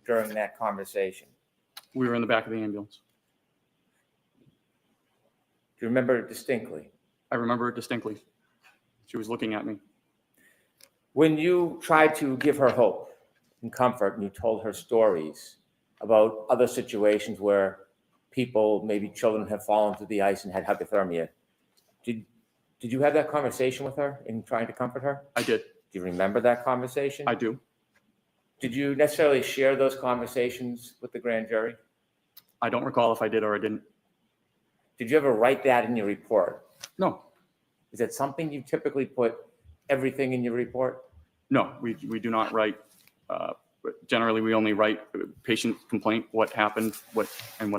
during that conversation? We were in the back of the ambulance. Do you remember it distinctly? I remember it distinctly. She was looking at me. When you tried to give her hope and comfort and you told her stories about other situations where people, maybe children, have fallen through the ice and had hypothermia, did you have that conversation with her in trying to comfort her? I did. Do you remember that conversation? I do. Did you necessarily share those conversations with the grand jury? I don't recall if I did or I didn't. Did you ever write that in your report? No. Is that something you typically put everything in your report? No, we do not write. Generally, we only write patient complaint, what happened, what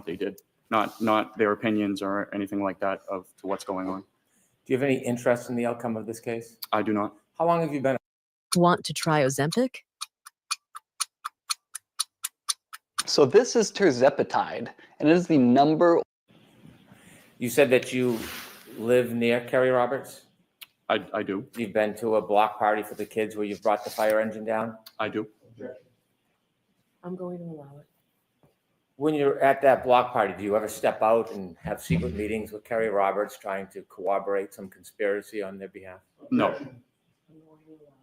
they did, not their opinions or anything like that of to what's going on. Do you have any interest in the outcome of this case? I do not. How long have you been? Want to try Ozempic? So this is tirzepatide, and it is the number. You said that you live near Kerry Roberts? I do. You've been to a block party for the kids where you've brought the fire engine down? I do. I'm going to allow it. When you're at that block party, do you ever step out and have secret meetings with Kerry Roberts trying to corroborate some conspiracy on their behalf? No. I'm going to allow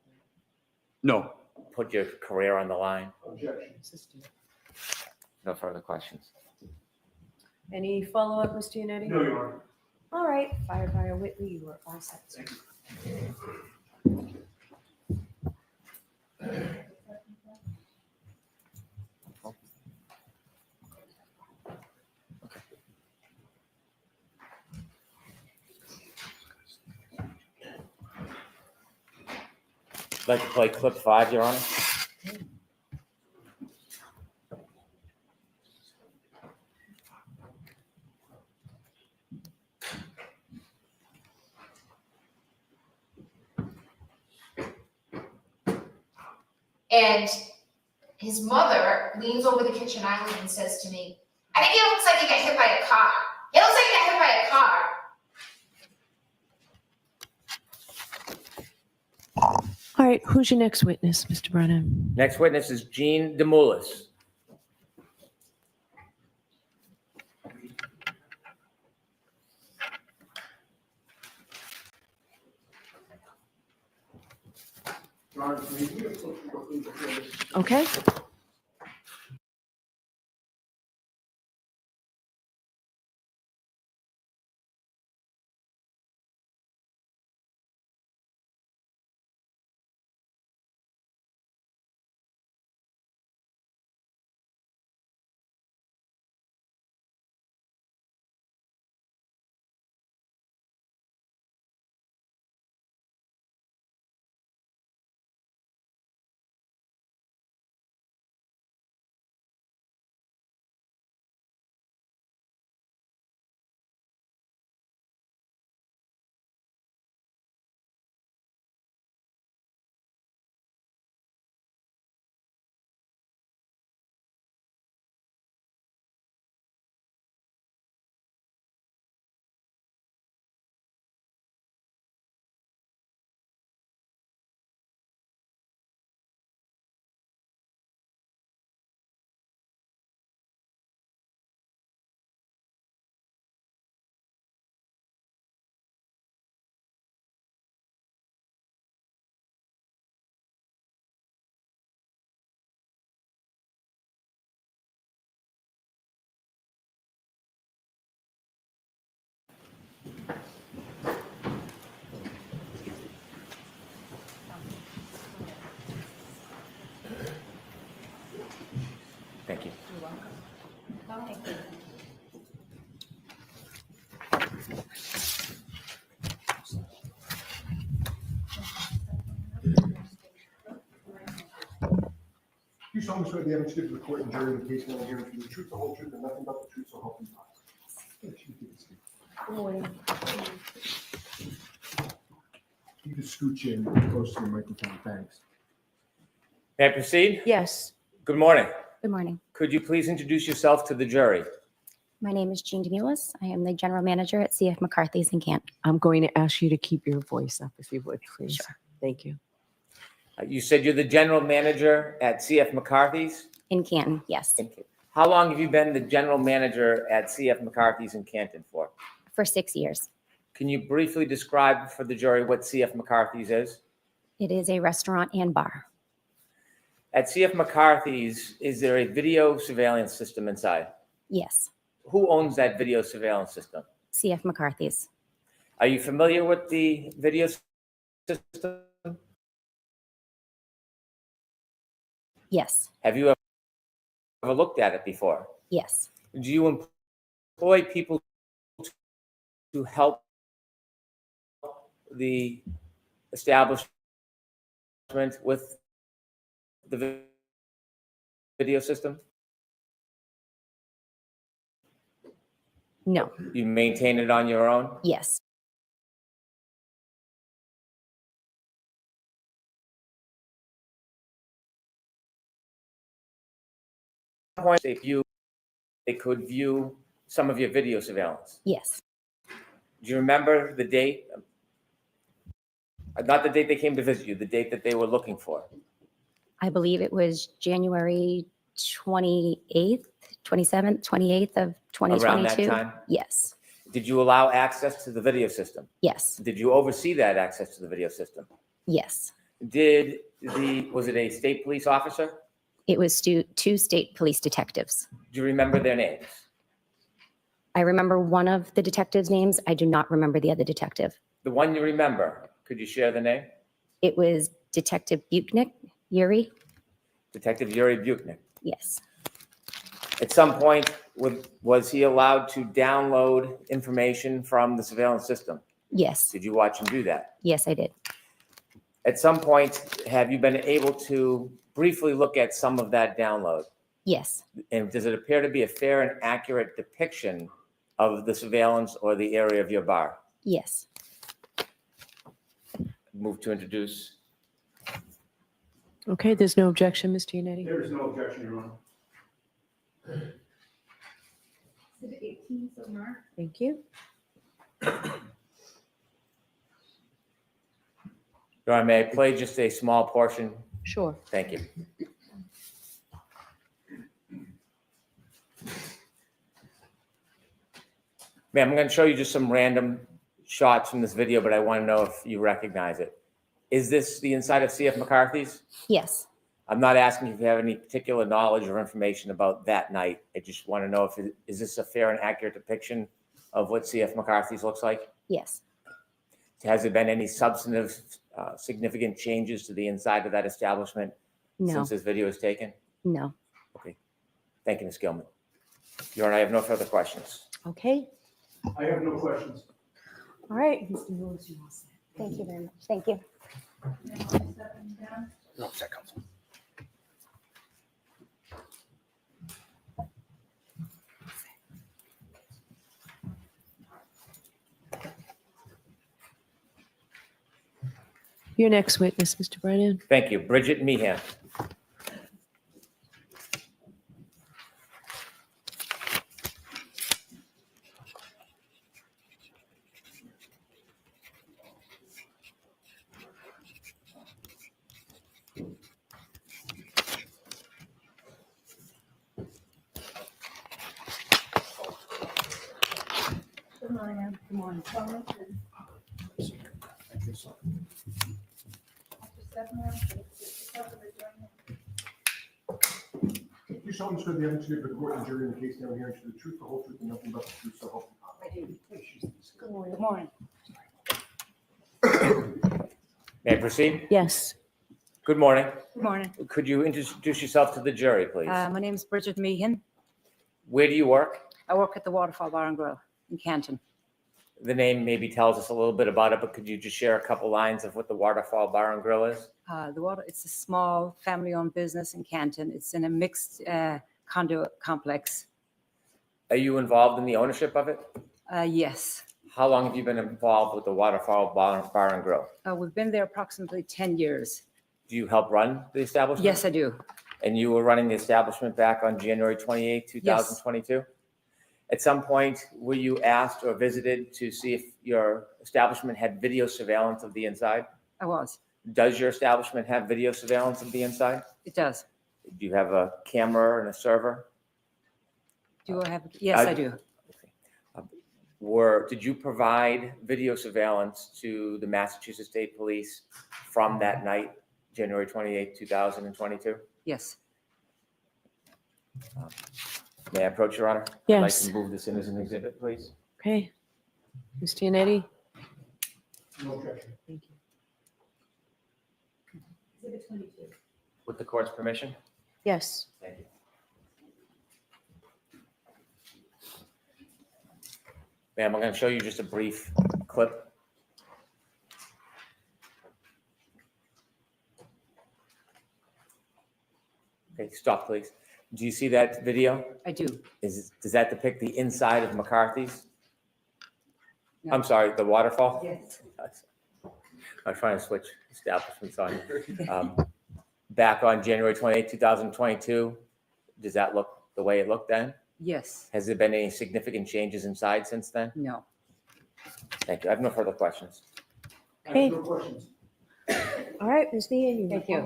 No. Put your career on the line? Assistant. No further questions. Any follow-up, Mr. Yannetti? No, Your Honor. All right, Firefighter Whitley, you are all set. Thank you. I'd like to play clip 5, Your Honor. And his mother leans over the kitchen island and says to me, I think it looks like he got hit by a car. It looks like he got hit by a car. All right, who's your next witness, Mr. Brennan? Next witness is Jean DeMoulis. Your Honor, can we do a close report, please, before this? Okay. Thank you. You solemnly swear the evidence given to the court and jury in the case will be given to the truth, the whole truth, and nothing but the truth, so help you God. You can scooch in close to the microphone, thanks. May I proceed? Yes. Good morning. Good morning. Could you please introduce yourself to the jury? My name is Jean DeMulis. I am the general manager at CF McCarthy's in Canton. I'm going to ask you to keep your voice up, if you would, please. Sure. Thank you. You said you're the general manager at CF McCarthy's? In Canton, yes, Thank you. How long have you been the general manager at CF McCarthy's in Canton for? for 6 years. Can you briefly describe for the jury what CF McCarthy's is? It is a restaurant and bar. At CF McCarthy's, is there a video surveillance system inside? Yes, Who owns that video surveillance system? CF McCarthy's. Are you familiar with the video system? Yes, Have you ever looked at it before? yes, Do you employ people to help the establishment with the video system? no, You maintain it on your own? yes, Point they could view some of your video surveillance. yes. Do you remember the date? Not the date they came to visit you, the date that they were looking for. I believe it was January 28th, 27th, 28th of Around that 2022. time? Yes, Did you allow access to the video system? yes, Did you oversee that access to the video system? yes. Was it a state police officer? It was two state police detectives. Do you remember their names? I remember one of the detectives' names. I do not remember the other detective. The one you remember, could you share the name? It was Detective Buchnick, Yuri. Detective Yuri Buchnick. Yes, At some point, was he allowed to download information from the surveillance system? yes, Did you watch him do that? yes, I did. At some point, have you been able to briefly look at some of that download? Yes, And does it appear to be a fair and accurate depiction of the surveillance or the area of your bar? yes. Move to introduce. Okay, there's no objection, Mr. Yannetti. There is no objection, Your Honor. Thank you. Your Honor, may I play just a small portion? Sure. Thank you. Ma'am, I'm going to show you just some random shots from this video, but I want to know if you recognize it. Is this the inside of CF McCarthy's? Yes, I'm not asking if you have any particular knowledge or information about that night. I just want to know is this a fair and accurate depiction of what CF McCarthy's looks like? yes, Has there been any substantive, significant changes to the inside of that establishment no, since this video was taken? no. Okay. Thank you, Ms. Gilman. Your Honor, I have no further questions. Okay. I have no questions. All right. Mr. Lewis, you all set? Thank you very much. Thank you. No, Second Counsel. Your next witness, Mr. Brennan. Thank you. Bridget Meehan. Good morning. Good morning. You solemnly swear the evidence you give the court and jury in the case now hearing to the truth, the whole truth, and nothing but the truth, so help you God. I do. Good morning. May I proceed? Yes. Good morning. Good morning. Could you introduce yourself to the jury, please? My name is Bridget Meehan. Where do you work? I work at the Waterfall Bar and Grill in Canton. The name maybe tells us a little bit about it, but could you just share a couple lines of what the Waterfall Bar and Grill is? It's a small family-owned business in Canton. It's in a mixed condo complex. Are you involved in the ownership of it? Yes. How long have you been involved with the Waterfall Bar and Grill? We've been there approximately 10 years. Do you help run the establishment? Yes, I do. And you were running the establishment back on January 28, 2022? At some point, were you asked or visited to see if your establishment had video surveillance of the inside? I was. Does your establishment have video surveillance of the inside? It does. Do you have a camera and a server? Do I have, yes, I do. Did you provide video surveillance to the Massachusetts State Police from that night, January 28, 2022? Yes. May I approach, Your Honor? Yes. I'd like to move this in as an exhibit, please. Okay. Ms. Giannetti? No objection. Thank you. With the court's permission? Yes. Thank you. Ma'am, I'm going to show you just a brief clip. Okay, stop, please. Do you see that video? I do. Does that depict the inside of McCarthy's? No. I'm sorry, the waterfall? Yes. I'm trying to switch establishments on you. Back on January 28, 2022, does that look the way it looked then? Yes. Has there been any significant changes inside since then? No. Thank you. I have no further questions. I Okay. have no questions. All right, Ms. Meehan, Thank you.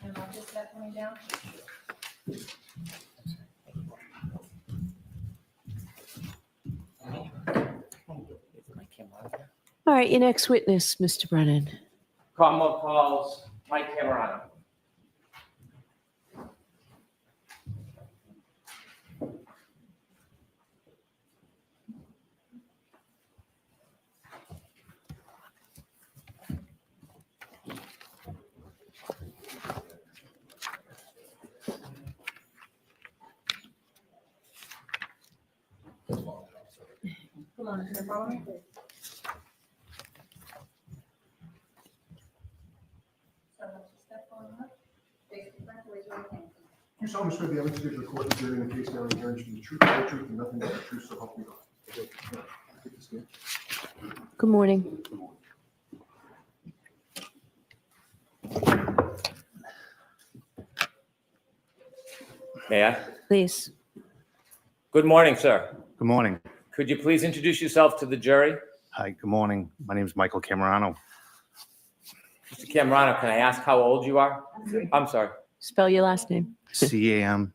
And I'll just set one down. Is my camera on here? All right, your next witness, Mr. Brennan. Commonwealth calls Mike Camerano. You solemnly swear the evidence you give the court and jury in the case now and hearing should be the truth, the whole truth, and nothing but the truth, so help me God. Take this again. Good morning. May I? Please. Good morning, sir. Good morning. Could you please introduce yourself to the jury? Hi, good morning. My name is Michael Camerano. Mr. Camerano, can I ask how old you are? I'm sorry. Spell your last name. Camerano.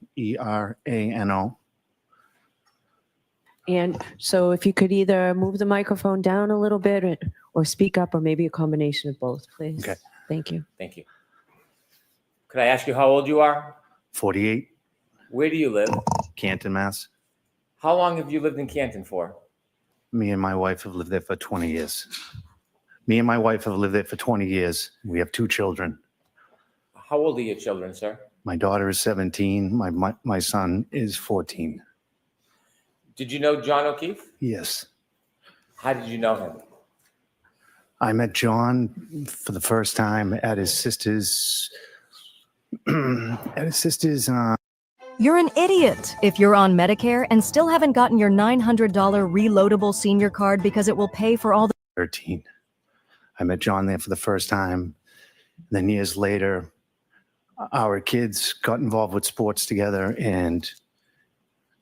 And so if you could either move the microphone down a little bit or speak up, or maybe a combination of both, please. Okay. Thank you. Thank you. Could I ask you how old you are? 48, Where do you live? Canton, Mass. How long have you lived in Canton for? Me and my wife have lived there for 20 years. Me and my wife have lived there for 20 years. We have 2 children. How old are your children, sir? My daughter is 17. My son is 14. Did you know John O'Keefe? Yes. How did you know him? I met John for the first time at his sister's You're an idiot if you're on Medicare and still haven't gotten your $900 reloadable senior card because it will pay for all the 13. I met John there for the first time. Then years later, our kids got involved with sports together and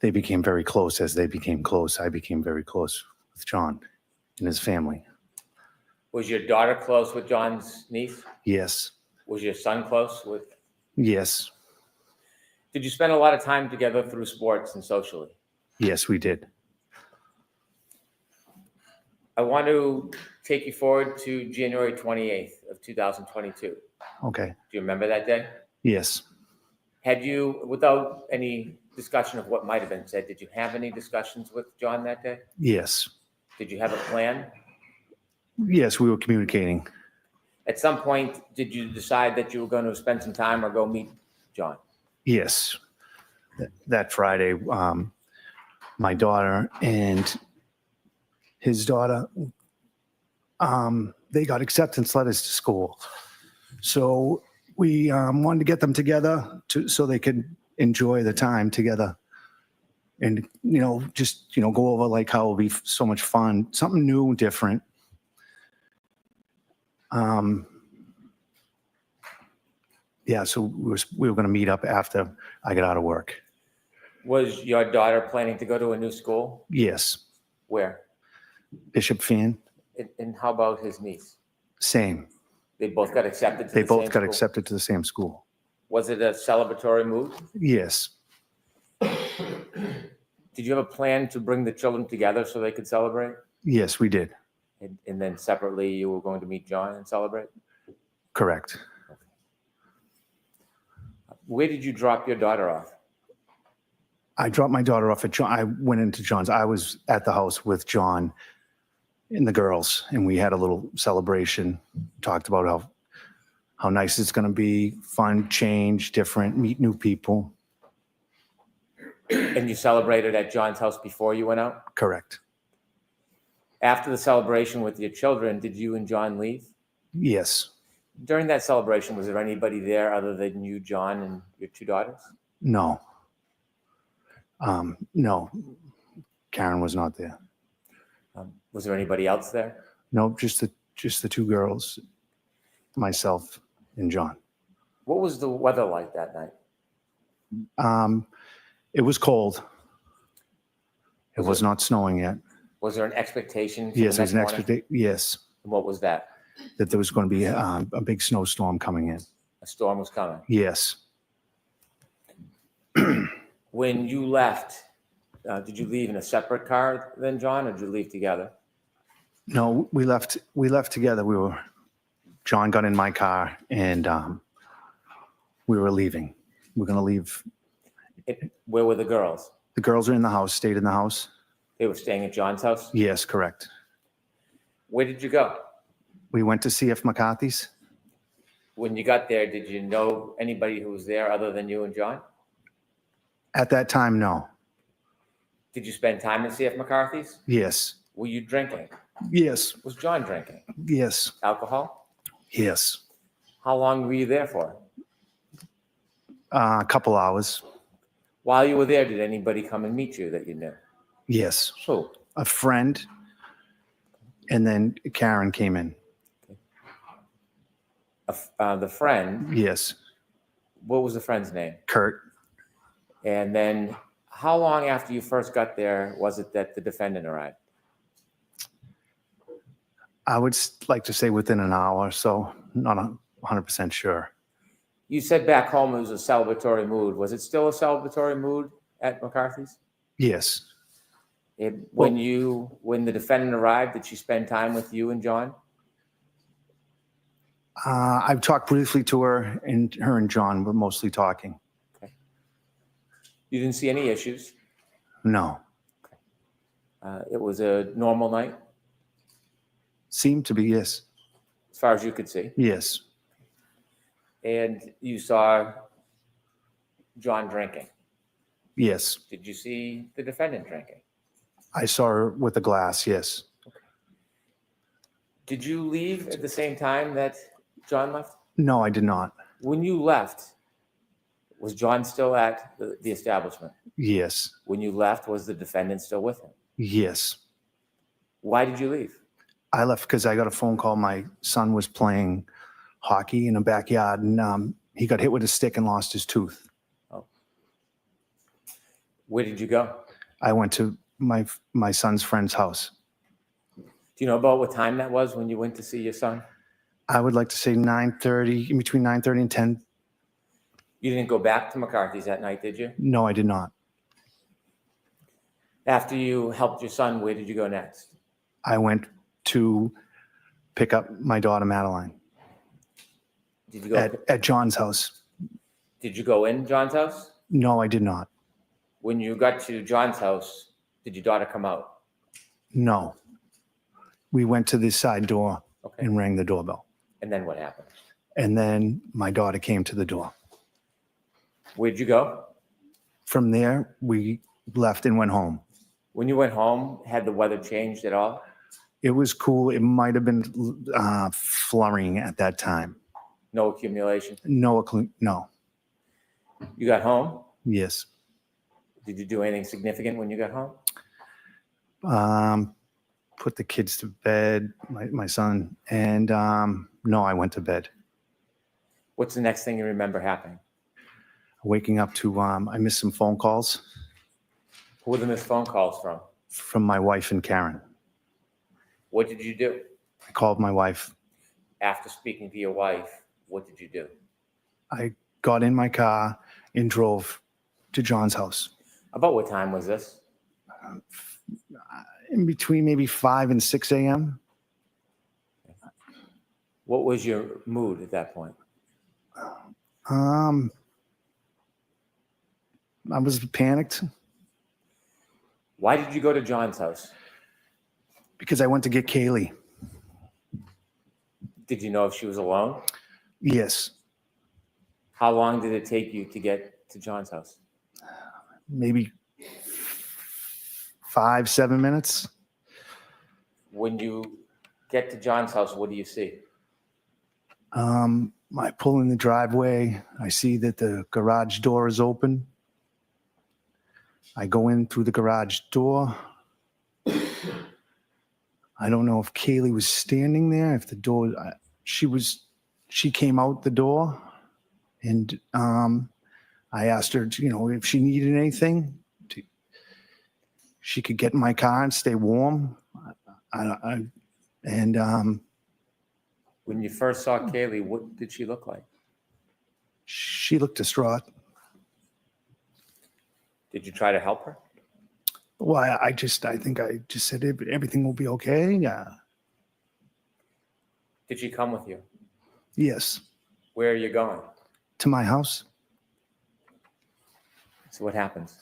they became very close. As they became close, I became very close with John and his family. Was your daughter close with John's niece? Yes. Was your son close with? Yes. Did you spend a lot of time together through sports and socially? Yes, we did. I want to take you forward to January 28th of 2022. Okay. Do you remember that day? Yes. Had you, without any discussion of what might have been said, did you have any discussions with John that day? Yes. Did you have a plan? Yes, we were communicating. At some point, did you decide that you were going to spend some time or go meet John? Yes. That Friday, my daughter and his daughter, they got acceptance letters to school. So we wanted to get them together so they could enjoy the time together. And, just, go over like how it'll be so much fun, something new, different. Yeah, so we were going to meet up after I got out of work. Was your daughter planning to go to a new school? Yes. Where? Bishop Fan, And how about his niece? same. They both got accepted to They the both same got school? accepted to the same school. Was it a celebratory mood? Yes, Did you have a plan to bring the children together so they could celebrate? yes, we did. And then separately, you were going to meet John and celebrate? Correct. Where did you drop your daughter off? I dropped my daughter off at John. I went into John's. I was at the house with John and the girls, and we had a little celebration. Talked about how nice it's going to be, fun, change, different, meet new people. And you celebrated at John's house before you went out? Correct. After the celebration with your children, did you and John leave? Yes. During that celebration, was there anybody there other than you, John, and your two daughters? No. No. Karen was not there. Was there anybody else there? No, just the two girls, myself and John. What was the weather like that night? It was cold. It was not snowing yet. Was there an expectation? For Yes, the there's next an morning? expectation. Yes, And what was that? that there was going to be a big snowstorm coming in. A storm was coming. Yes. When you left, did you leave in a separate car than John, or did you leave together? No, we left together. John got in my car and we were leaving. We're going to leave. Where were the girls? The girls are in the house, stayed in the house. They were staying at John's house? Yes, correct. Where did you go? We went to CF McCarthy's. When you got there, did you know anybody who was there other than you and John? At that time, no. Did you spend time at CF McCarthy's? Yes. Were you drinking? Yes. Was John drinking? Yes. Alcohol? Yes. How long were you there for? A couple hours. While you were there, did anybody come and meet you that you knew? Yes. Who? A friend. And then Karen came in. The friend, Yes. what was the friend's name? Kurt. And then how long after you first got there was it that the defendant arrived? I would like to say within an hour, so not 100% sure. You said back home it was a celebratory mood. Was it still a celebratory mood at McCarthy's? Yes. When the defendant arrived, did she spend time with you and John? I've talked briefly to her, and her and John were mostly talking. You didn't see any issues? No. It was a normal night, Seemed to be, yes. as far as you could see. Yes. And you saw John drinking. Yes. Did you see the defendant drinking? I saw her with a glass, yes. Did you leave at the same time that John left? No, I did not. When you left, was John still at the establishment? Yes. When you left, was the defendant still with him? Yes. Why did you leave? I left because I got a phone call. My son was playing hockey in a backyard, and he got hit with a stick and lost his tooth. Oh. Where did you go? I went to my son's friend's house. Do you know about what time that was when you went to see your son? I would like to say 9:30, in between 9:30 and 10. You didn't go back to McCarthy's that night, did you? No, I did not. After you helped your son, where did you go next? I went to pick up my daughter, Madeline, Did you go? at John's house. Did you go in John's house? No, I did not. When you got to John's house, did your daughter come out? No. We went to the side door Okay. and rang the doorbell. And then what happened? And then my daughter came to the door. Where'd you go? From there, we left and went home. When you went home, had the weather changed at all? It was cool. It might have been flurrying at that time. No accumulation? No. You got home? Yes. Did you do anything significant when you got home? Put the kids to bed, my son, and no, I went to bed. What's the next thing you remember happening? Waking up to, I missed some phone calls Who were the missed phone calls from? from my wife and Karen. What did you do? I called my wife. after speaking to your wife, what did you do? I got in my car and drove to John's house. About what time was this? In between maybe 5 and 6 a.m. What was your mood at that point? I was panicked Why did you go to John's house? because I went to get Kaylee. Did you know if she was alone? Yes, How long did it take you to get to John's house? maybe 5-7 minutes. When you get to John's house, what do you see? I pull in the driveway. I see that the garage door is open. I go in through the garage door. I don't know if Kaylee was standing there, if the door, she came out the door, and I asked her, if she needed anything, she could get in my car and stay warm. When you first saw Kaylee, what did she look like? She looked distraught. Did you try to help her? Well, I think I just said everything will be okay. Did she come with you? Yes, Where are you going? to my house. So what happens?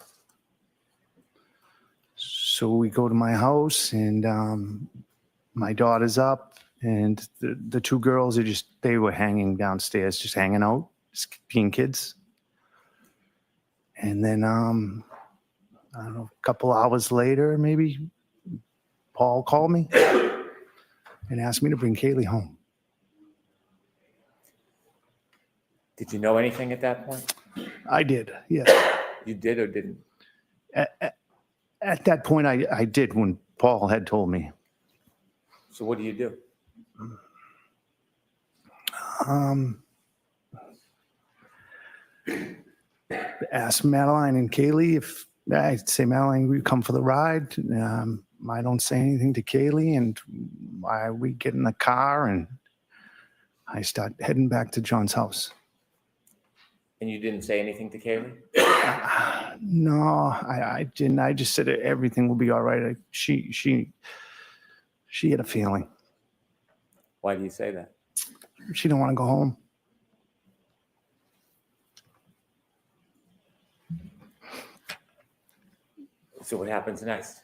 So we go to my house, and my daughter's up, and the two girls they were hanging downstairs, just hanging out, just being kids. And then, I don't know, a couple hours later, maybe, Paul called me and asked me to bring Kaylee home. Did you know anything at that point? I did, yes. You did or didn't? At that point, I did when Paul had told me. So what do you do? Asked Madeline and Kaylee if I'd say, Madeline, we come for the ride. I don't say anything to Kaylee, and we get in the car, and I start heading back to John's house. And you didn't say anything to Kaylee? No, I didn't. I just said everything will be all right. She had a feeling. Why do you say that? She didn't want to go home. So what happens next?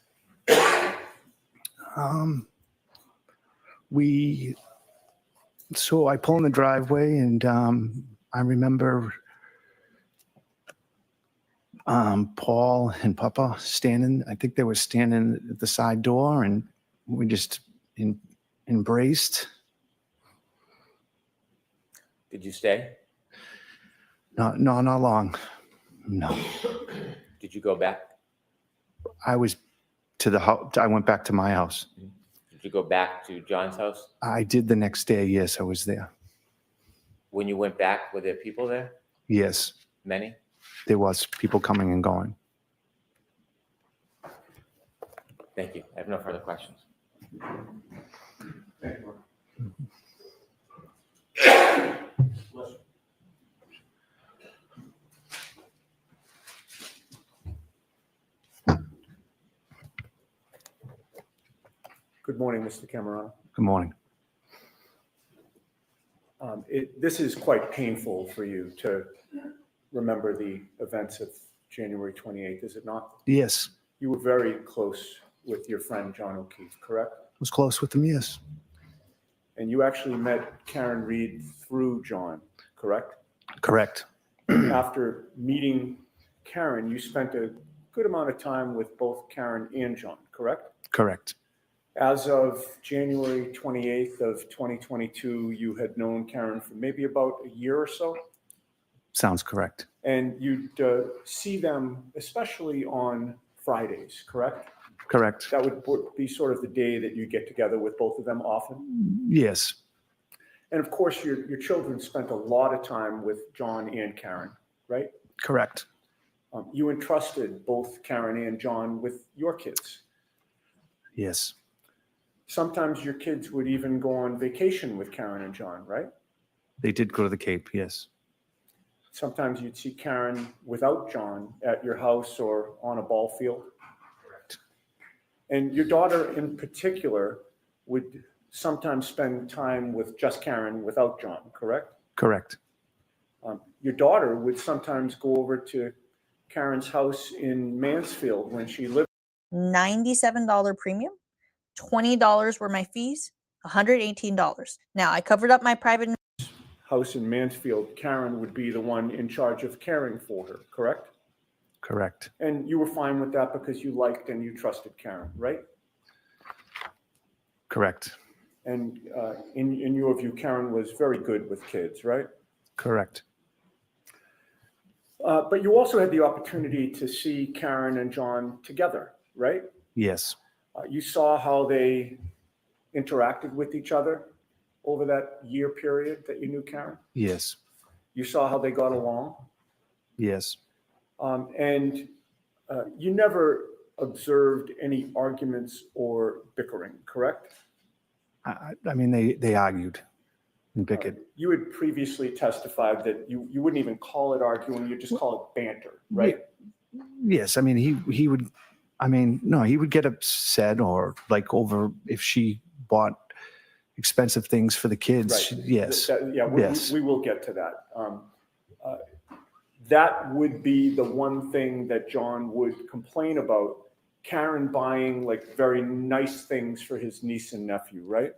So I pull in the driveway, and I remember Paul and Papa standing. I think they were standing at the side door, and we just embraced. Did you stay? No, not long. No, Did you go back? I was to the house. I went back to my house. Did you go back to John's house? I did the next day. Yes, I was there. When you went back, were there people there? Yes, Many? there was people coming and going. Thank you. I have no further questions. Good morning, Mr. Camerano. Good morning. This is quite painful for you to remember the events of January 28th, is it not? Yes, You were very close with your friend John O'Keefe, correct? I was close with them. Yes, And you actually met Karen Reed through John, correct? correct. After meeting Karen, you spent a good amount of time with both Karen and John, correct? Correct. As of January 28th of 2022, you had known Karen for maybe about a year or so, Sounds correct. and you'd see them especially on Fridays, correct? Correct. That would be sort of the day that you get together with both of them often. Yes, And of course, your children spent a lot of time with John and Karen, right? correct. You entrusted both Karen and John with your kids. Yes. Sometimes your kids would even go on vacation with Karen and John, right? They did go to the Cape, yes. Sometimes you'd see Karen without John at your house or on a ball field. Correct. And your daughter in particular would sometimes spend time with just Karen without John, correct? Correct. Your daughter would sometimes go over to Karen's house in Mansfield when she lived. $97 premium, $20 were my fees, $118. Now I covered up my private House in Mansfield, Karen would be the one in charge of caring for her, correct? Correct. And you were fine with that because you liked and you trusted Karen, right? Correct. And in your view, Karen was very good with kids, right? Correct. But you also had the opportunity to see Karen and John together, right? Yes. You saw how they interacted with each other over that year period that you knew Karen? Yes. You saw how they got along? Yes. And you never observed any arguments or bickering, correct? I mean, they argued and bickered. You had previously testified that you wouldn't even call it arguing, you just call it banter, right? Yes. I mean, he would, no, he would get upset or like over if she bought expensive things for the kids. Right. Yes. Yes. We will get to that. That would be the one thing that John would complain about, Karen buying like very nice things for his niece and nephew, right?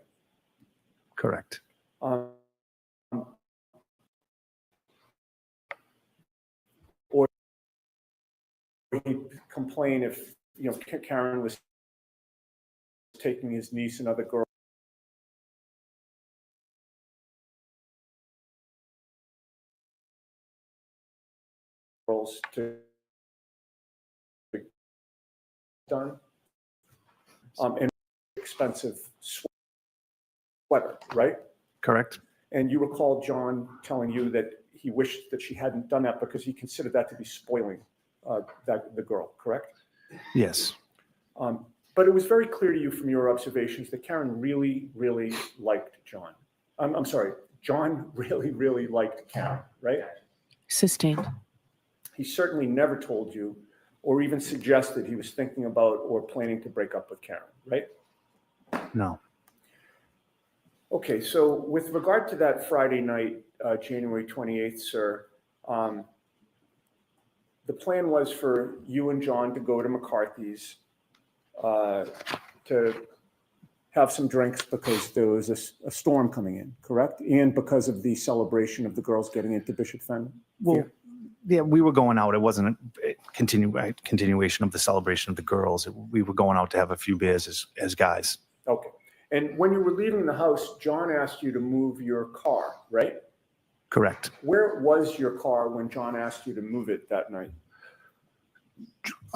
Correct. Or he'd complain if, Karen was taking his niece and other girls to done. And expensive sweater, right? Correct. And you recall John telling you that he wished that she hadn't done that because he considered that to be spoiling the girl, correct? Yes. But it was very clear to you from your observations that Karen really, really liked John. I'm sorry, John really, really liked Karen, right? Sustained. He certainly never told you or even suggested he was thinking about or planning to break up with Karen, right? No. Okay, so with regard to that Friday night, January 28th, sir, the plan was for you and John to go to McCarthy's to have some drinks because there was a storm coming in, correct? And because of the celebration of the girls getting into Bishop Fen? Well, yeah, we were going out. It wasn't a continuation of the celebration of the girls. We were going out to have a few beers as guys. Okay. And when you were leaving the house, John asked you to move your car, right? Correct. Where was your car when John asked you to move it that night?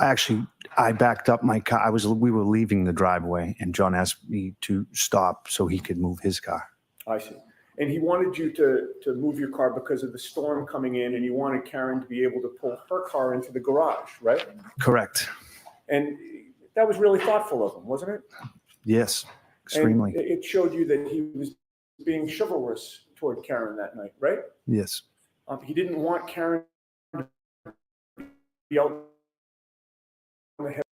Actually, I backed up my car. We were leaving the driveway, and John asked me to stop so he could move his car. I see. And he wanted you to move your car because of the storm coming in, and you wanted Karen to be able to pull her car into the garage, right? Correct. And that was really thoughtful of him, wasn't it? Yes, extremely. And it showed you that he was being chivalrous toward Karen that night, right? Yes. He didn't want Karen to be out on the head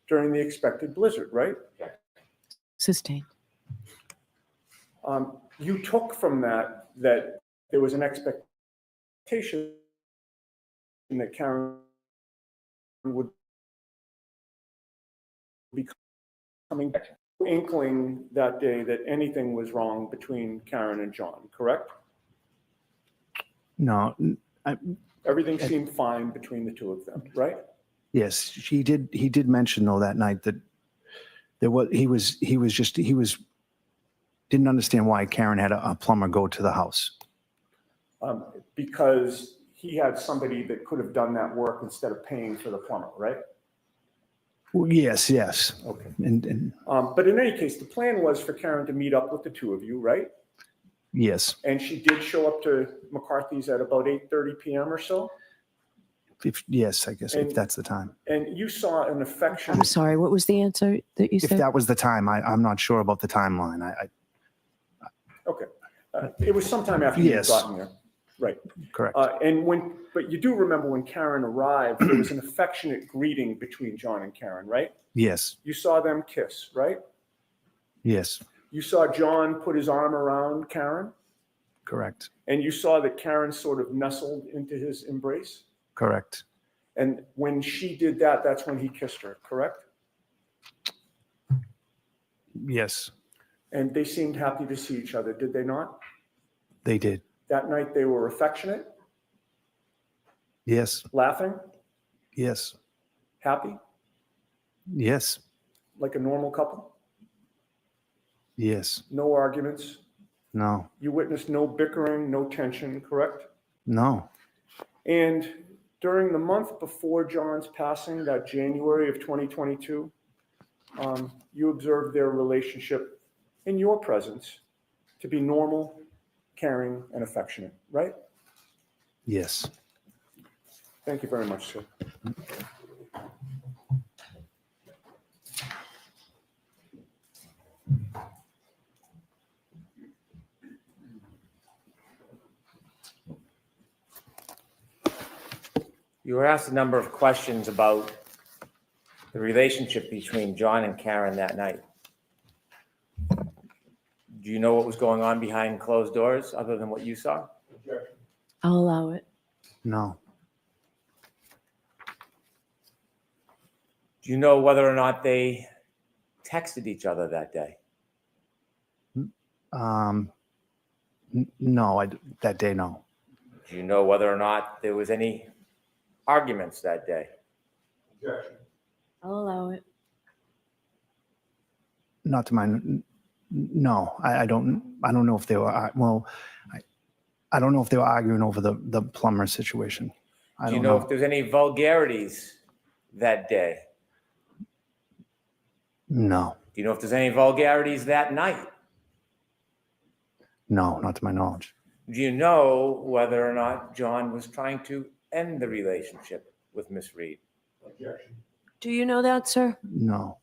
during the expected blizzard, right? Sustained. You took from that there was an expectation that Karen would be coming back. Inkling that day that anything was wrong between Karen and John, correct? No. Everything seemed fine between the two of them, right? Yes, he did mention though that night that he didn't understand why Karen had a plumber go to the house. Because he had somebody that could have done that work instead of paying for the plumber, right? Well, yes. Okay. And but in any case, the plan was for Karen to meet up with the two of you, right? yes, And she did show up to McCarthy's at about 8:30 p.m. or so? Yes, I guess, if And- that's the time. And you saw an affection. I'm sorry, what was the answer that you If said? that was the time, I'm not sure about the timeline. Okay. It was sometime after you'd Yes. gotten there. Right. Correct. But you do remember when Karen arrived, there was an affectionate greeting between John and Karen, right? Yes, You saw them kiss, right? yes, You saw John put his arm around Karen, correct, and you saw that Karen sort of nestled into his embrace. correct. And when she did that, that's when he kissed her, correct? Yes, And they seemed happy to see each other, did they not? they did. That night they were affectionate, Yes, laughing, yes, happy, yes, like a normal couple. yes. No arguments. No, You witnessed no bickering, no tension, correct? no, And during the month before John's passing, that January of 2022, you observed their relationship in your presence to be normal, caring, and affectionate, right? yes. Thank you very much, sir. You were asked a number of questions about the relationship between John and Karen that night. Do you know what was going on behind closed doors other than what you saw? I'll allow it. No, Do you know whether or not they texted each other that day? no, that day, no. Do you know whether or not there was any arguments that day? I'll allow it. Not to my, no, I don't know if they were, well, I don't know if they were arguing over the plumber situation. I Do you don't know know. if there's any vulgarities that day? No, Do you know if there's any vulgarities that night? no, not to my knowledge. Do you know whether or not John was trying to end the relationship with Miss Reed? Do you know that, sir? No,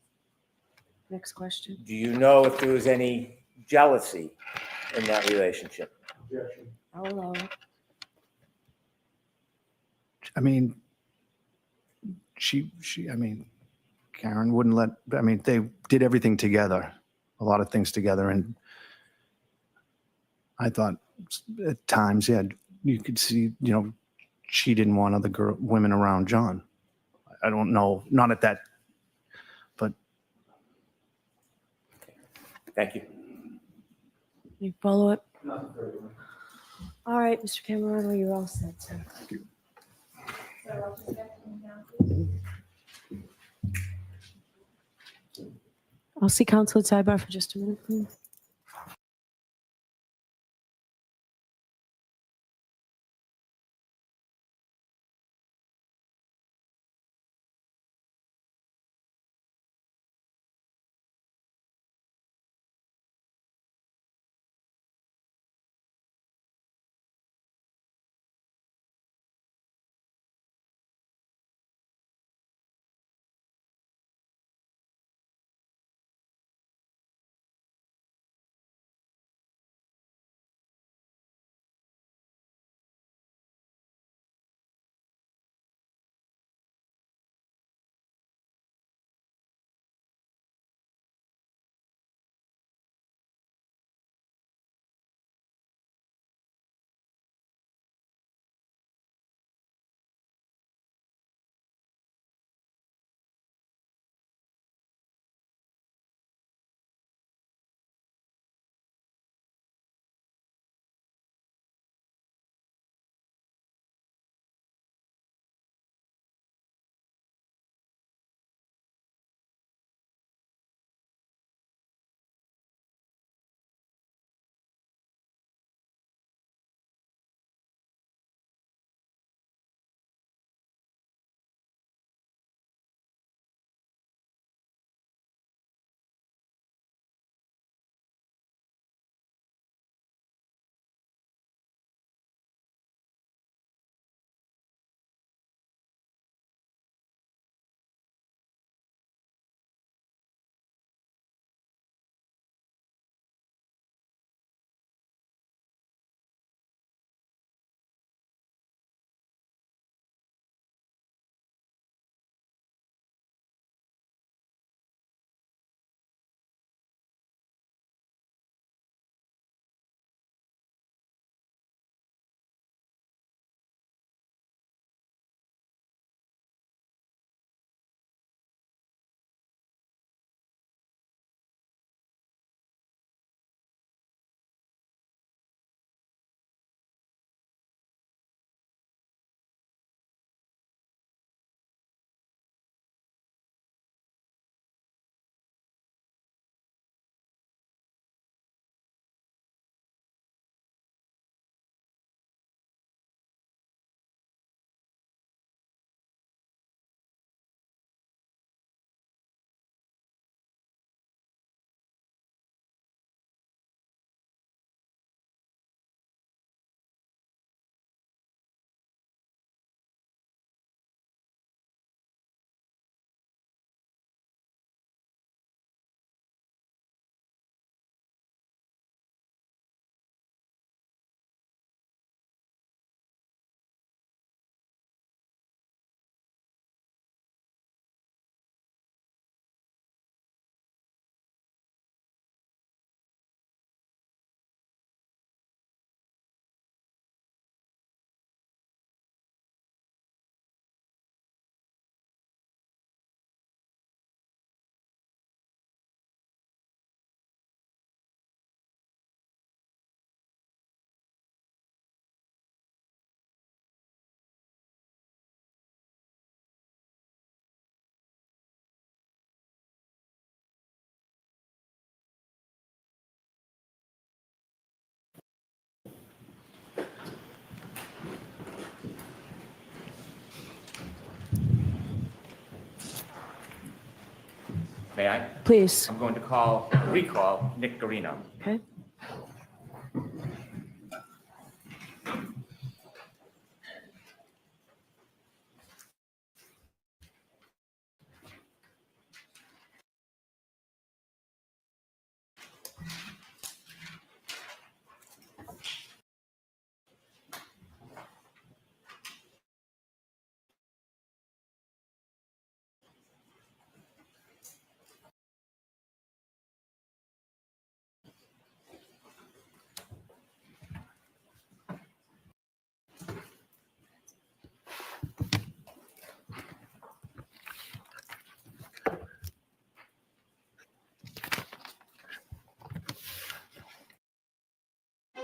Next question. Do you know if there was any jealousy in that relationship? I'll allow it. I mean, I mean, Karen wouldn't let, I mean, they did everything together, a lot of things together. And I thought at times, yeah, you could see, she didn't want other women around John. I don't know, not at that, but Thank you. Any follow-up? All right, Mr. Camerano, you're all set, sir. I'll see counsel at sidebar for just a minute, please. May I? Please. I'm going to recall Nick Garino. Okay.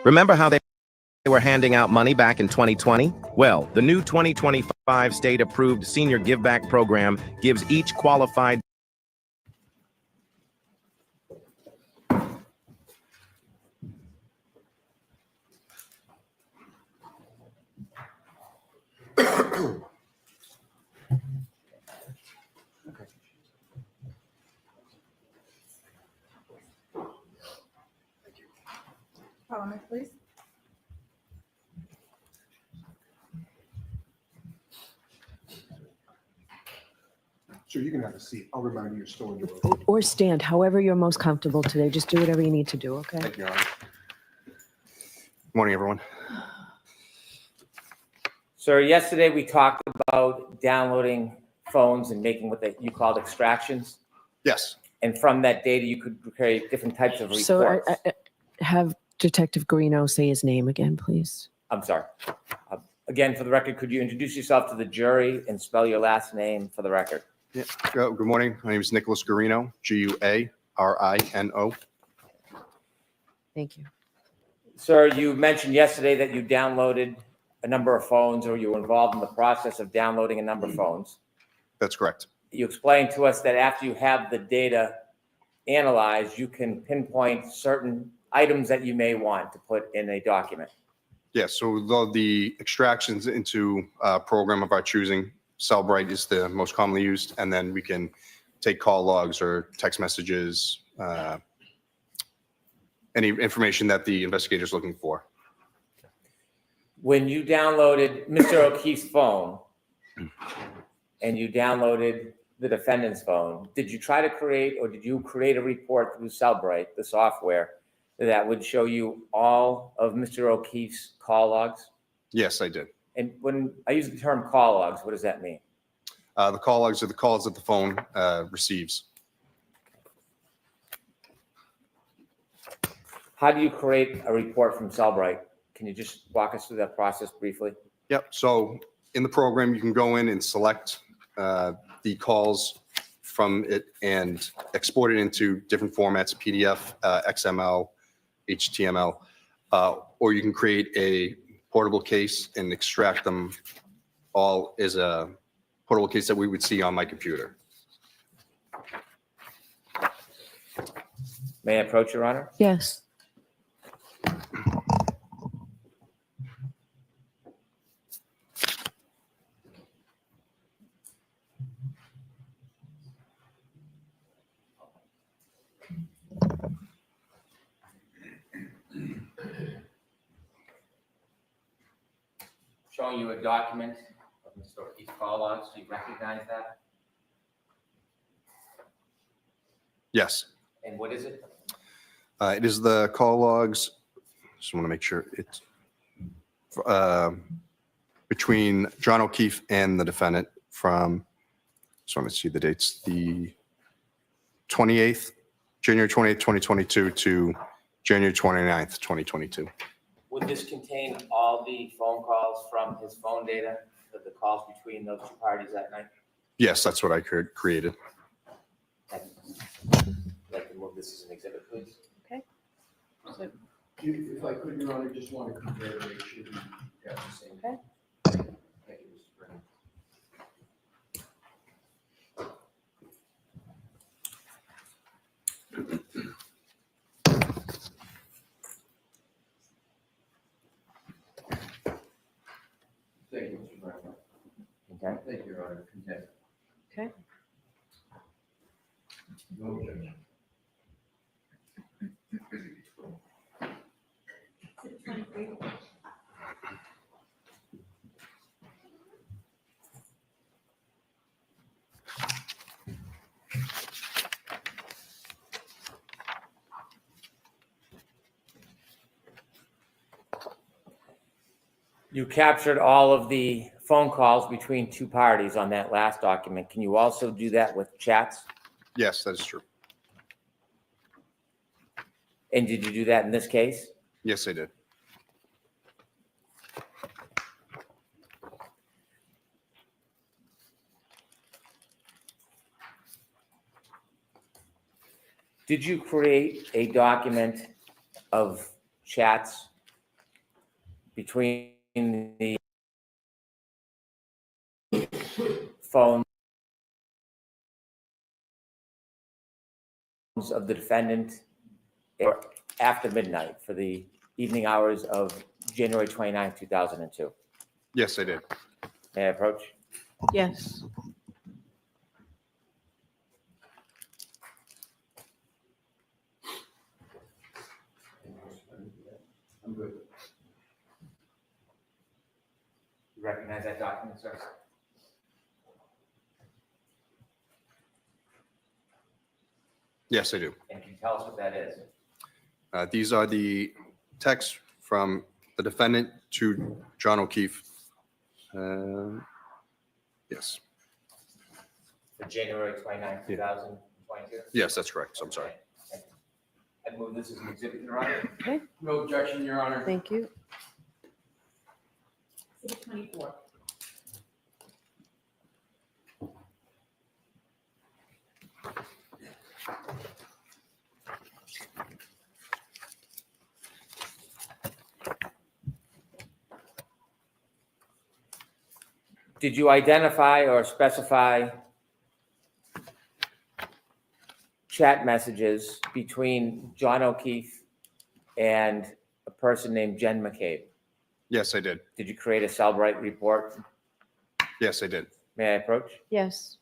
Remember how they were handing out money back in 2020? Well, the new 2025 state-approved Senior Give Back program gives each qualified Parliament, please. Sure, you can have a seat. I'll remind you you're still in your room. Or stand, however you're most comfortable today. Just do whatever you need to do, okay? Thank you, Your Honor. Morning, everyone. Sir, yesterday we talked about downloading phones and making what you called extractions. Yes. And from that data, you could create different types of reports. So have Detective Garino say his name again, please. I'm sorry. Again, for the record, could you introduce yourself to the jury and spell your last name for the record? Yeah. Good morning. My name is Nicholas Garino, Guarino. Thank you. Sir, you mentioned yesterday that you downloaded a number of phones, or you were involved in the process of downloading a number of phones. That's correct. You explained to us that after you have the data analyzed, you can pinpoint certain items that you may want to put in a document. Yes. So with all the extractions into a program of our choosing, Cellbrite is the most commonly used, and then we can take call logs or text messages, any information that the investigator is looking for. When you downloaded Mr. O'Keefe's phone and you downloaded the defendant's phone, did you try to create, or did you create a report through Cellbrite, the software, that would show you all of Mr. O'Keefe's call logs? Yes, I did. And when I use the term call logs, what does that mean? The call logs are the calls that the phone receives. How do you create a report from Cellbrite? Can you just walk us through that process briefly? Yep. So in the program, you can go in and select the calls from it and export it into different formats, PDF, XML, HTML, or you can create a portable case and extract them all as a portable case that we would see on my computer. May I approach, Your Honor? Yes. Showing you a document of Mr. O'Keefe's call logs. Do you recognize that? Yes. And what is it? It is the call logs. Just want to make sure it's between John O'Keefe and the defendant from, just want to see the dates, the 28th, January 28th, 2022 to January 29th, 2022. Would this contain all the phone calls from his phone data, the calls between those two parties that night? Yes, that's what I created. I'd like to move this as an exhibit, please. Okay. So, If I could, Your Honor, just want to compare to make sure we got the same. Okay. Thank you, Mr. Brown. Thank you, Mr. Brown. Okay. Thank you, Your Honor. Consent. okay. You captured all of the phone calls between two parties on that last document. Can you also do that with chats? Yes, that is true. And did you do that in this case? Yes, I did. Did you create a document of chats between the phones of the defendant or after midnight for the evening hours of January 29, 2002? Yes, I did. May I approach? Yes. I'm good. You recognize that document, sir? Yes, I do. And can you tell us what that is? These are the texts from the defendant to John O'Keefe. Yes. For January 29, 2022? Yes, that's correct. I'm sorry. Okay. I move this as an exhibit, Your Honor. Okay, No objection, Your Honor. thank you. 624. Did you identify or specify chat messages between John O'Keefe and a person named Jen McCabe? Yes, I did. Did you create a Cellbrite report? Yes, I did. May I approach? Yes.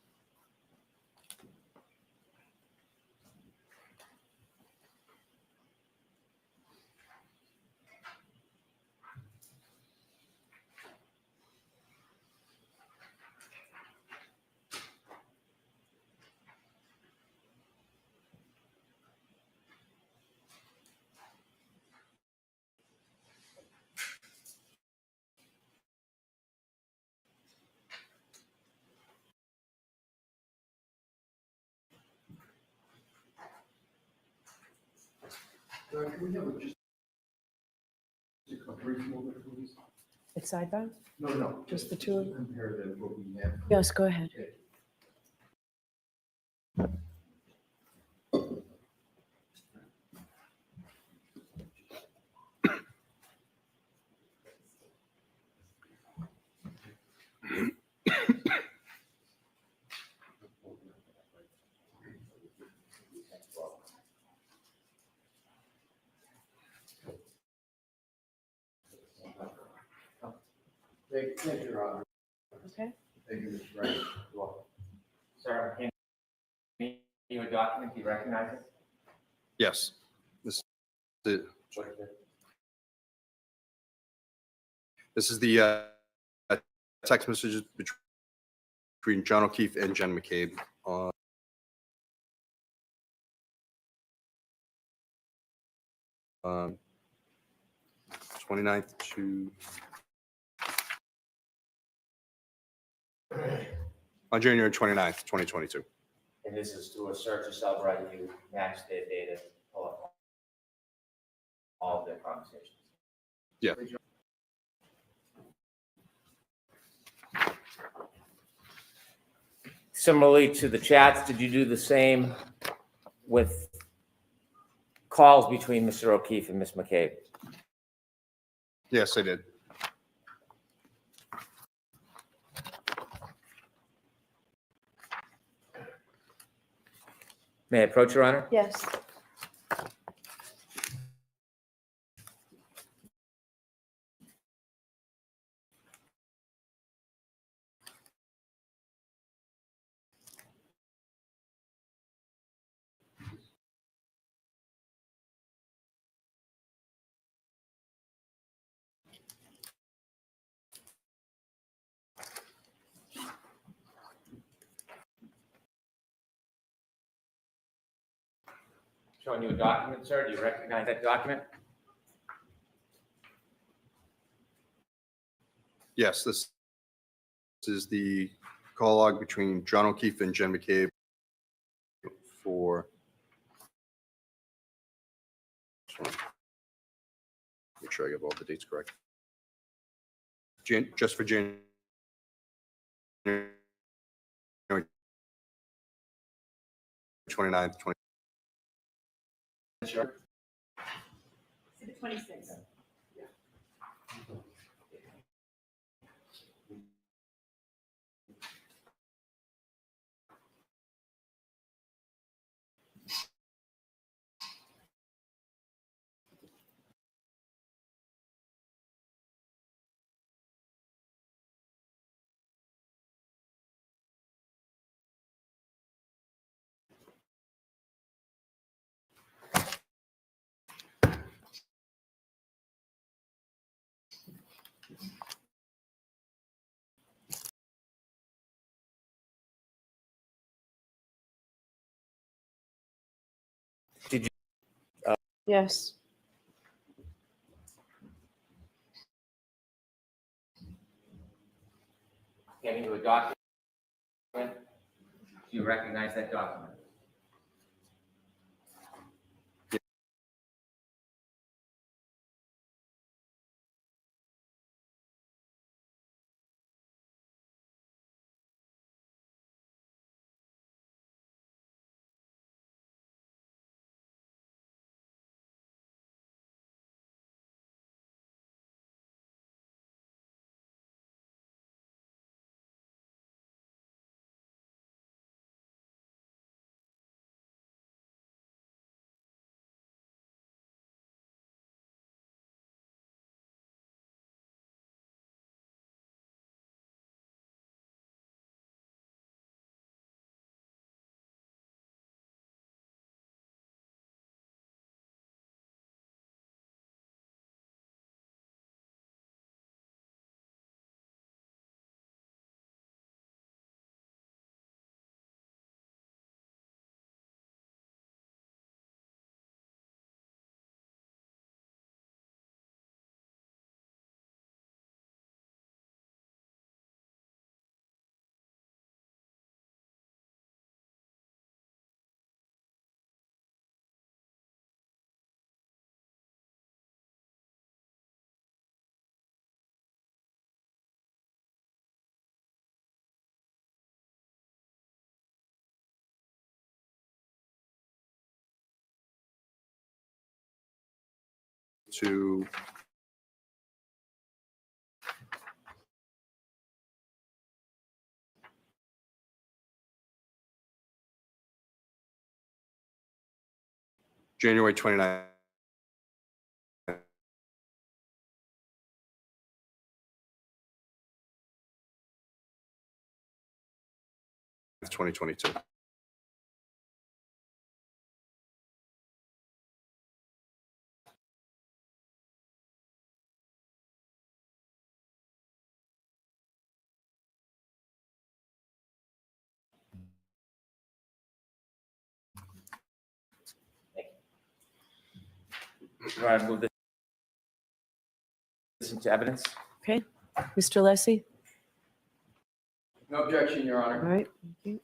Can we have just a brief moment, please? It's sidebar? No, Just the two of them? compare them, what we have. Yes, go ahead. Thank you, Your Honor. Okay. Thank you, Mr. Wright. You're welcome. Sir, can you a document? Do you recognize it? Yes. This is the text messages between John O'Keefe and Jen McCabe on 29th to on January 29th, 2022. And this is through a search of Cellbrite, you match their data, pull up all of their conversations. Yeah. Similarly to the chats, did you do the same with calls between Mr. O'Keefe and Ms. McCabe? Yes, I did. May I approach, Your Honor? Yes. showing you a document, sir. Do you recognize that document? Yes, this is the call log between John O'Keefe and Jen McCabe for, make sure I get all the dates correct. Just for January 29th, 20. Sure. 26. Did you? Yes. Handing you a document. Do you recognize that document? To January 29th. 2022. You want to move this into evidence? Okay. Mr. Leslie? No objection, Your All Honor. right. Thank you.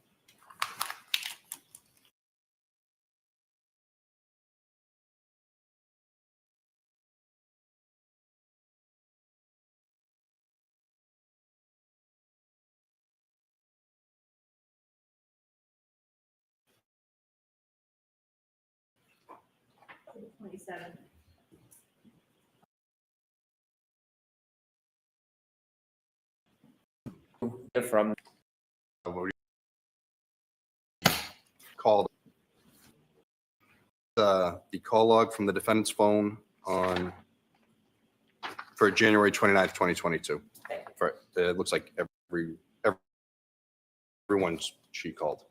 From Called the call log from the defendant's phone for January 29th, 2022. It looks like everyone's she called.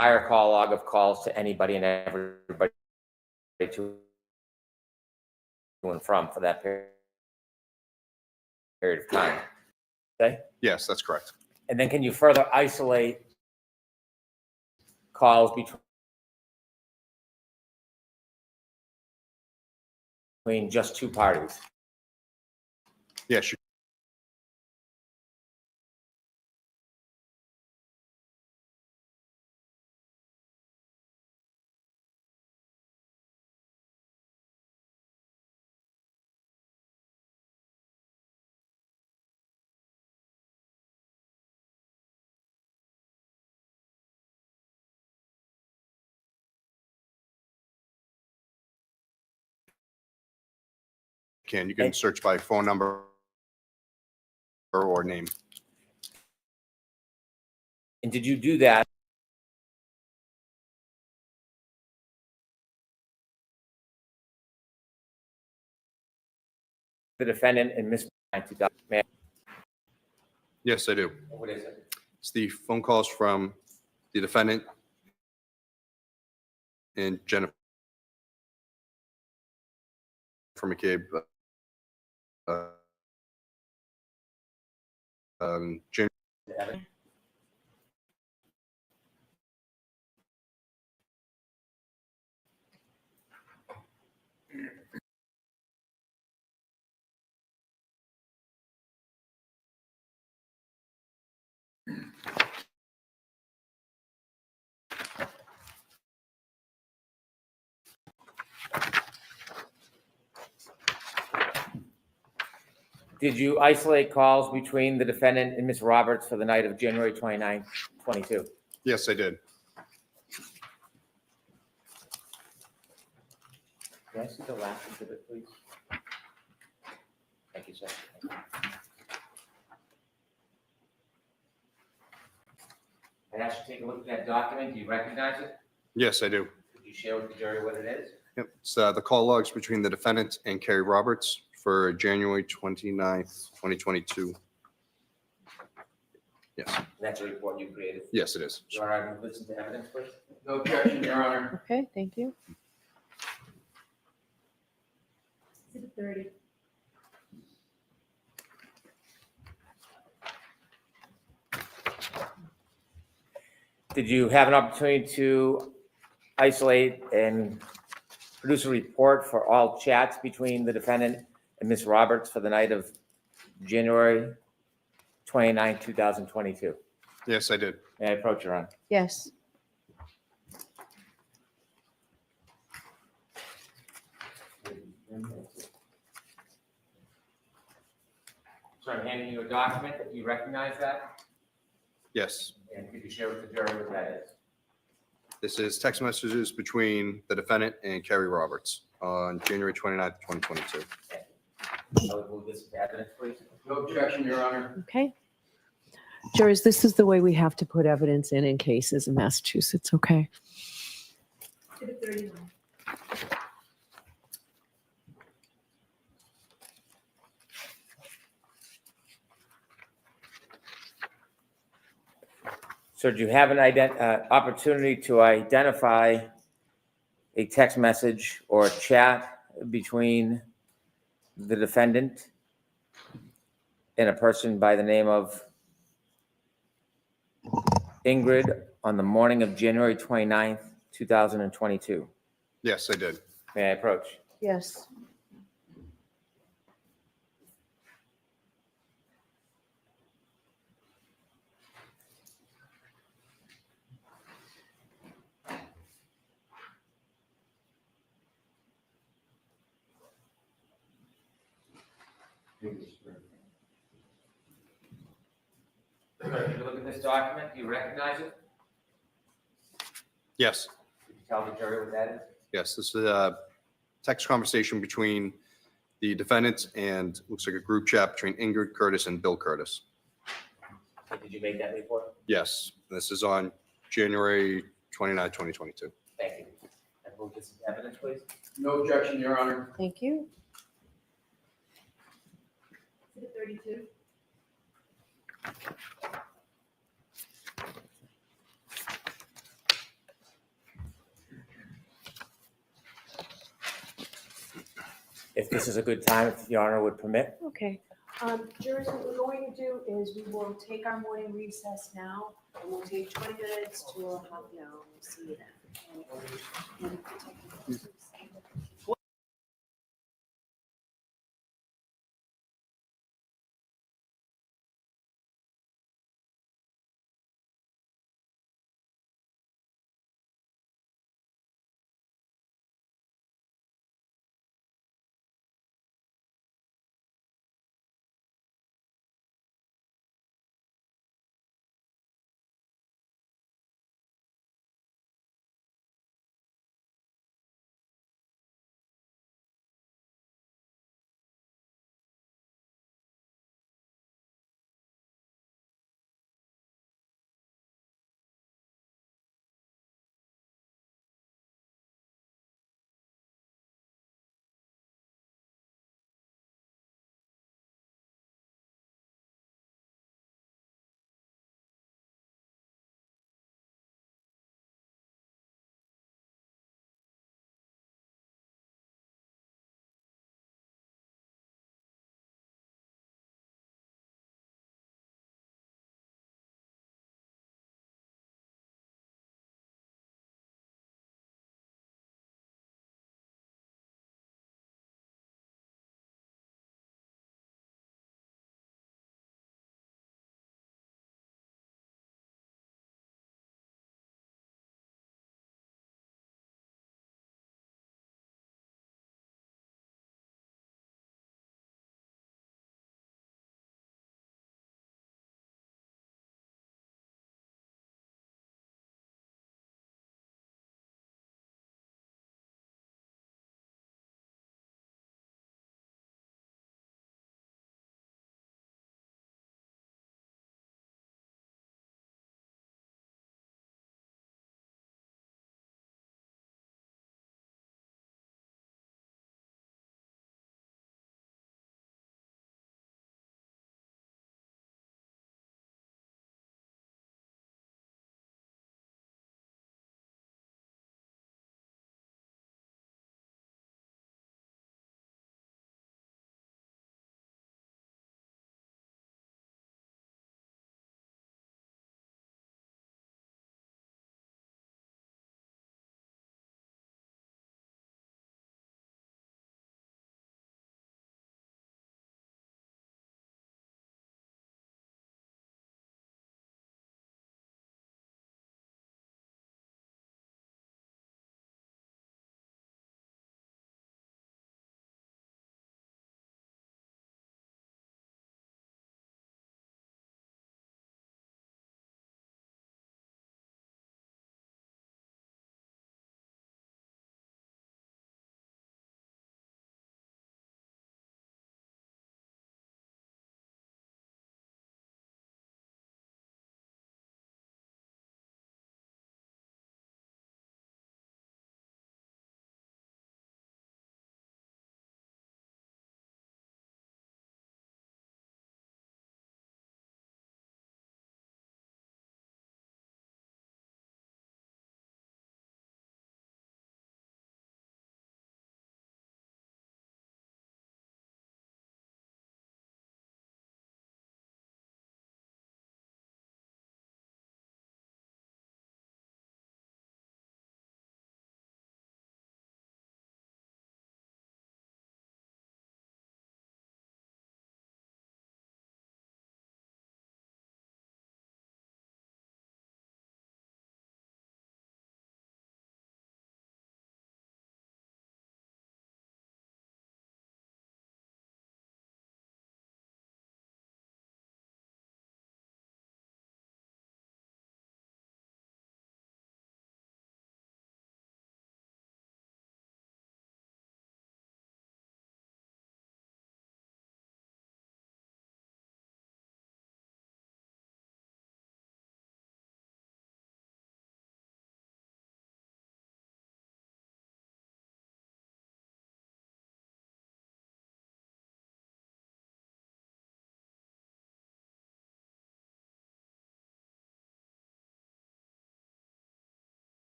entire call log of calls to anybody and everybody to and from for that period of time. Okay? Yes, that's correct. And then can you further isolate calls between just two parties? Yes, you can search by phone number or name. And did you do that? The defendant and Ms. Yes, I do. What is it? It's the phone calls from the defendant and Jennifer McCabe. Jan- Did you isolate calls between the defendant and Ms. Roberts for the night of January 29, 22? Yes, I did. Can I see the last exhibit, please? Thank you, sir. I asked you to take a look at that document. Do you recognize it? Yes, I do. Could you share with the jury what it is? Yep. It's the call logs between the defendant and Carrie Roberts for January 29th, 2022. Yes. And that's a report you created. Yes, it is. Your Honor, I listen to evidence, please. No objection, Your Honor. Okay, thank you. Exhibit 30. Did you have an opportunity to isolate and produce a report for all chats between the defendant and Ms. Roberts for the night of January 29, 2022? Yes, I did. May I approach, Your Honor? Yes. So I'm handing you a document. Do you recognize that? Yes. And could you share with the jury what that is? This is text messages between the defendant and Carrie Roberts on January 29th, 2022. I would move this to evidence, please. No objection, Your Honor. Okay. Jurors, this is the way we have to put evidence in cases in Massachusetts, okay? Exhibit 31. So do you have an opportunity to identify a text message or a chat between the defendant and a person by the name of Ingrid on the morning of January 29th, 2022? Yes, I did. May I approach? Yes. If you look at this document, do you recognize it? Yes. Could you tell the jury what that is? Yes, this is a text conversation between the defendant and looks like a group chat between Ingrid Curtis and Bill Curtis. Did you make that report? Yes, this is on January 29, 2022. Thank you. And move this to evidence, please. No objection, Your Honor. Thank you. Exhibit 32. if this is a good time, if Your Honor would permit. Okay. Jurors, what we're going to do is we will take our morning recess now, and we'll take 20 minutes to a half an hour. We'll see you then.